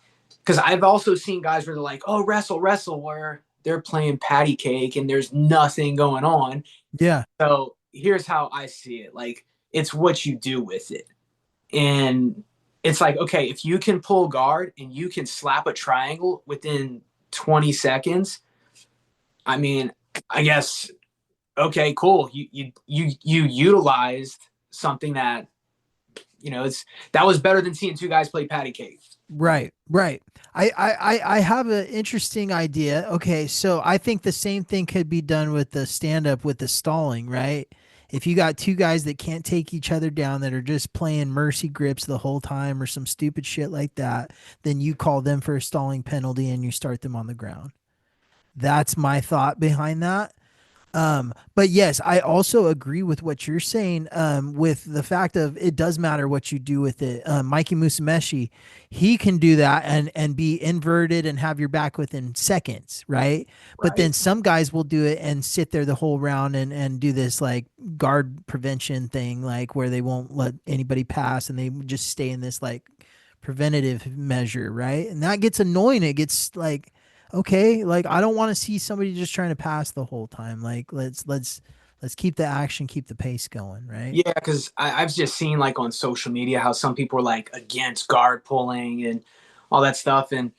because I've also seen guys where they're like, oh, wrestle, wrestle, where they're playing patty cake and there's nothing going on. Yeah. So here's how I see it. Like, it's what you do with it. And it's like, okay, if you can pull guard and you can slap a triangle within 20 seconds, I mean, I guess, okay, cool. You utilized something that, that was better than seeing two guys play patty cake. Right. Right. I have an interesting idea. Okay. So I think the same thing could be done with the stand up with the stalling, right? If you got two guys that can't take each other down that are just playing mercy grips the whole time or some stupid shit like that, then you call them for a stalling penalty and you start them on the ground. That's my thought behind that. But yes, I also agree with what you're saying. With the fact of it does matter what you do with it. Mikey Musumeci, he can do that and be inverted and have your back within seconds, right? But then some guys will do it and sit there the whole round and do this like guard prevention thing, like where they won't let anybody pass and they just stay in this like preventative measure, right? And that gets annoying. It gets like, okay, like I don't want to see somebody just trying to pass the whole time. Like let's keep the action, keep the pace going, right? Yeah, because I've just seen like on social media how some people are like against guard pulling and all that stuff, and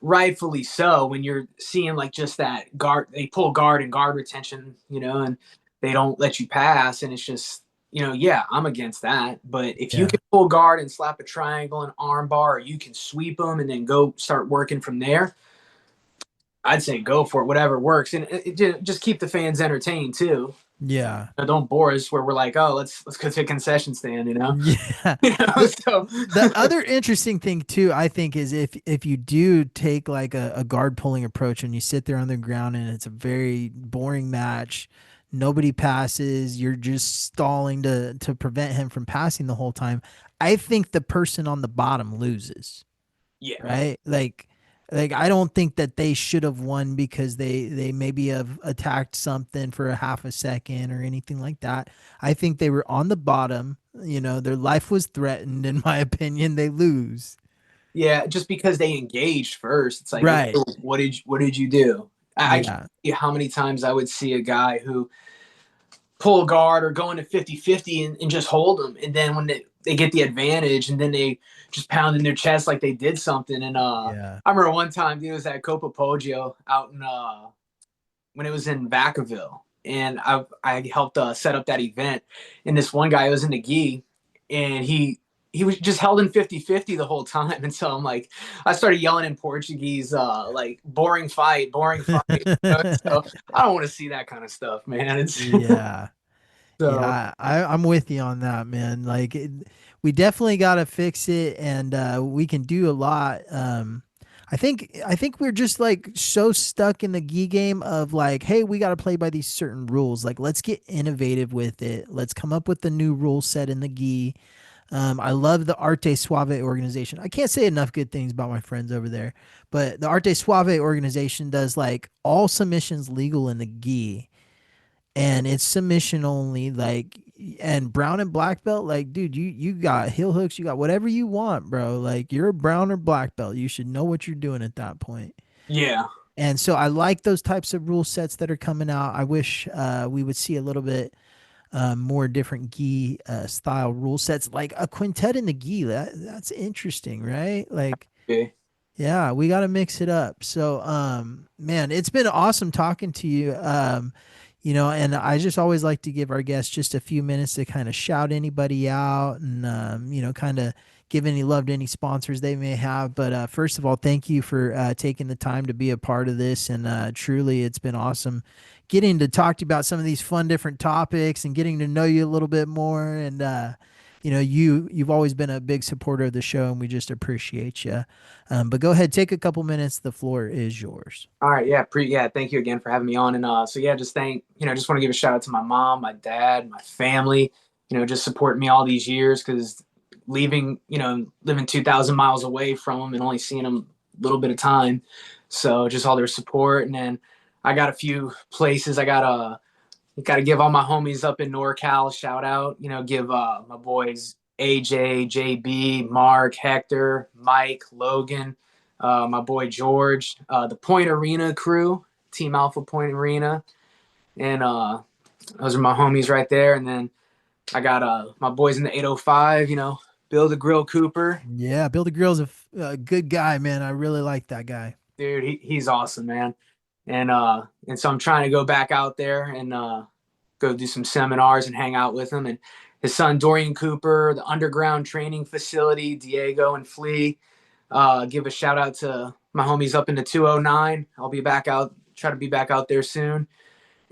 rightfully so. When you're seeing like just that guard, they pull guard and guard retention, and they don't let you pass, and it's just, yeah, I'm against that. But if you can pull guard and slap a triangle and arm bar, or you can sweep them and then go start working from there, I'd say go for it, whatever works, and just keep the fans entertained too. Yeah. Don't bore us where we're like, oh, let's go to a concession stand, Yeah. So The other interesting thing too, I think, is if you do take like a guard pulling approach and you sit there on the ground and it's a very boring match, nobody passes, you're just stalling to prevent him from passing the whole time. I think the person on the bottom loses. Yeah. Right. Like I don't think that they should have won because they maybe have attacked something for a half a second or anything like that. I think they were on the bottom. Their life was threatened. In my opinion, they lose. Yeah, just because they engaged first, it's like, right. What did you do? I Yeah. can't see how many times I would see a guy who pull a guard or go into 50-50 and just hold them, and then when they get the advantage, and then they just pound in their chest like they did something. And I remember one time, dude, it was at Copa Poggio out in when it was in Vacaville, and I helped set up that event. And this one guy was in the gi, and he was just held in 50-50 the whole time. And so I'm like, I started yelling in Portuguese, like boring fight. So I don't want to see that kind of stuff, man. It's yeah. So, yeah, I'm with you on that, man. Like, we definitely got to fix it, and we can do a lot. I think we're just like so stuck in the gi game of like, hey, we got to play by these certain rules. Like, let's get innovative with it. Let's come up with the new rule set in the gi. I love the Arte Suave organization. I can't say enough good things about my friends over there, but the Arte Suave organization does like all submissions legal in the gi, and it's submission only, like, and brown and black belt, like, dude, you got heel hooks, you got whatever you want, bro. Like, you're a brown or black belt, you should know what you're doing at that point. Yeah. And so I like those types of rule sets that are coming out. I wish we would see a little bit more different gi style rule sets, like a quintet in the gi. That's interesting, right? Like, yeah, we got to mix it up. So man, it's been awesome talking to you. And I just always like to give our guests just a few minutes to kind of shout anybody out and, kind of give any love to any sponsors they may have. But first of all, thank you for taking the time to be a part of this. And truly, it's been awesome getting to talk to you about some of these fun different topics and getting to know you a little bit more. And you've always been a big supporter of the show, and we just appreciate you. But go ahead, take a couple minutes. The floor is yours. All right. Yeah. Thank you again for having me on. And just just want to give a shout out to my mom, my dad, my family, just supporting me all these years, because living 2,000 miles away from them and only seeing them a little bit of time. So just all their support. And then I got a few places I got to give all my homies up in NorCal a shout out, give my boys AJ, JB, Mark, Hector, Mike, Logan, my boy George, the Point Arena crew, Team Alpha Point Arena. And those are my homies right there. And then I got my boys in the 805, Bill the Grill Cooper. Yeah, Bill the Grill's a good guy, man. I really like that guy. Dude, he's awesome, man. And so I'm trying to go back out there and go do some seminars and hang out with him. And his son, Dorian Cooper, the underground training facility, Diego and Flea. Give a shout out to my homies up in the 209. I'll be back out, try to be back out there soon.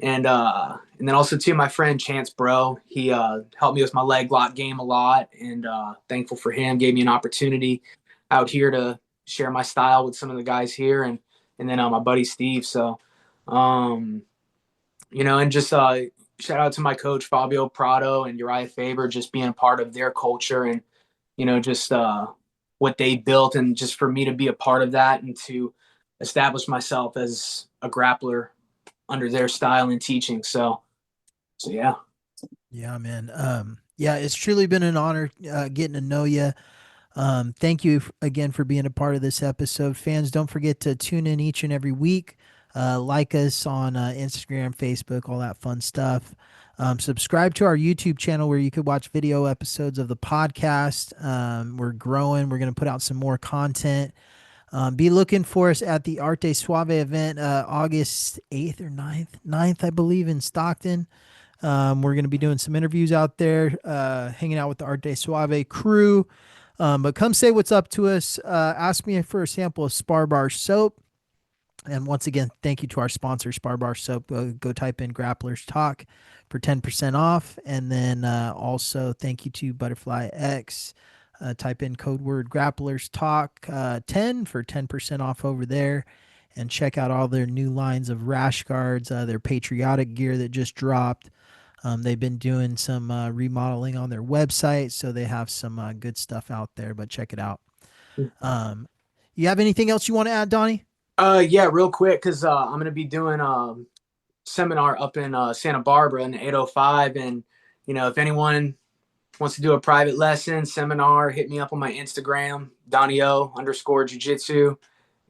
And then also to my friend Chance Bro. He helped me with my leg lock game a lot, and thankful for him. Gave me an opportunity out here to share my style with some of the guys here, and then my buddy Steve. So, and just shout out to my coach Fabio Prado and Uriah Faber, just being a part of their culture and just what they built, and just for me to be a part of that and to establish myself as a grappler under their style and teaching. So yeah. Yeah, man. It's truly been an honor getting to know you. Thank you again for being a part of this episode. Fans, don't forget to tune in each and every week. Like us on Instagram, Facebook, all that fun stuff. Subscribe to our YouTube channel where you could watch video episodes of the podcast. We're growing. We're going to put out some more content. Be looking for us at the Arte Suave event, August 8th or 9th, I believe, in Stockton. We're going to be doing some interviews out there, hanging out with the Arte Suave crew. But come say what's up to us. Ask me for a sample of Spar Bar Soap. And once again, thank you to our sponsor, Spar Bar Soap. Go type in Grapplers Talk for 10% off. And then also thank you to Butterfly X. Type in code word Grapplers Talk 10 for 10% off over there, and check out all their new lines of rash guards, their patriotic gear that just dropped. They've been doing some remodeling on their website, so they have some good stuff out there, but check it out. You have anything else you want to add, Donnie? Yeah, real quick, because I'm going to be doing a seminar up in Santa Barbara in the 805, and if anyone wants to do a private lesson, seminar, hit me up on my Instagram, Donnie_Jiu-Jitsu.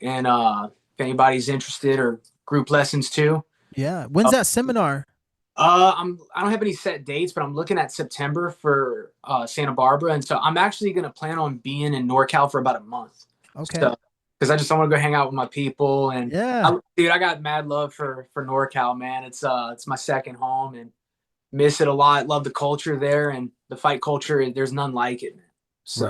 And if anybody's interested, or group lessons too. Yeah. When's that seminar? I don't have any set dates, but I'm looking at September for Santa Barbara. And so I'm actually going to plan on being in NorCal for about a month. Okay. Because I just want to go hang out with my people. And yeah, I got mad love for NorCal, man. It's my second home, and miss it a lot. Love the culture there, and the fight culture. There's none like it, man. So.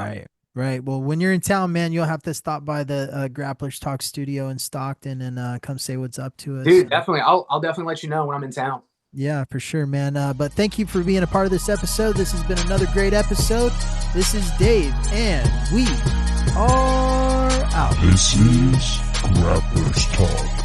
Right. Well, when you're in town, man, you'll have to stop by the Grapplers Talk studio in Stockton and come say what's up to us. Dude, definitely. I'll definitely let you know when I'm in town. Yeah, for sure, man. But thank you for being a part of this episode. This has been another great episode. This is Dave, and we are out. This is Grapplers Talk.